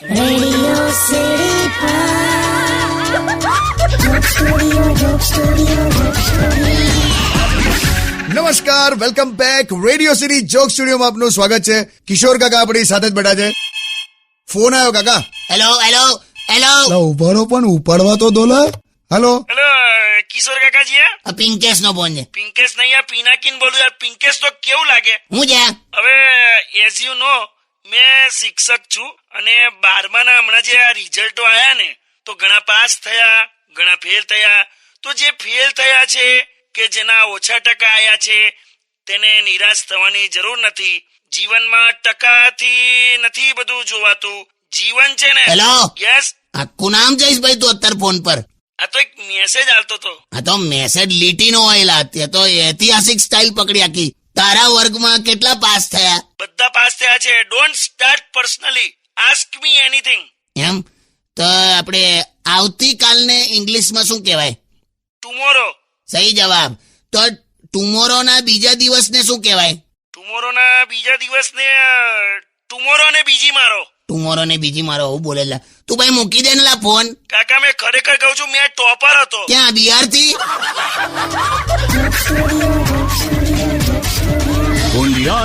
Radio City Joke Studio. નમસ્કાર, welcome back. Radio city joke સ્ટુડિયોમાં આપનું સ્વાગત છે. કિશોર કાકા આપણી સાથે જ બેઠા છે. ફોન આવ્યો કાકા. Hello hello hello. ઉભારો પણ ઉપાડવા તો દોલા. હેલો હેલો કિશોર કાકાજી, આ પિંકેશ નો ફોન છે. પિંકેશ નહીં, આ પિનાકીન બોલું યાર. પિંકેશ તો કેવું લાગે? હું છે? હવે એઝ યુ નો, મેં શિક્ષક છું અને 12માના હમણાં જે આ રિઝલ્ટો આયા ને, તો ઘણા પાસ થયા, ઘણા ફેલ થયા. તો જે ફેલ થયા છે કે જેના ઓછા ટકા આયા છે તેને નિરાશ થવાની જરૂર નથી. જીવનમાં ટકાથી નથી બધું જોવાતું, જીવન છે ને. હેલો. યસ. આખું નામ જઈશ ભાઈ તું અત્યારે ફોન પર. આ તો એક મેસેજ આવતો હતો. આ તો મેસેજ લીટી નો હોય તે તો ઐતિહાસિક સ્ટાઇલ પકડી આખી. તારા વર્ગમાં કેટલા પાસ થયા? બધા પાસ થયા છે. Don't start personally, ask me anything. એમ તો આપણે આવતીકાલને ઇંગ્લિશમાં શું કહેવાય? ટુમોરો. સહી જવાબ. તો ટુમોરો ના બીજા દિવસને શું કહેવાય? ટુમોરો ના બીજા દિવસને ટુમોરો ને બીજી મારો. ટુમોરો ને બીજી મારો આવું બોલેલા. તું ભાઈ મૂકી દે ને લા ફોન. કાકા મેં ખરેખર કહું છું, મેં ટોપર હતો. ક્યાં, બિહાર થી? Radio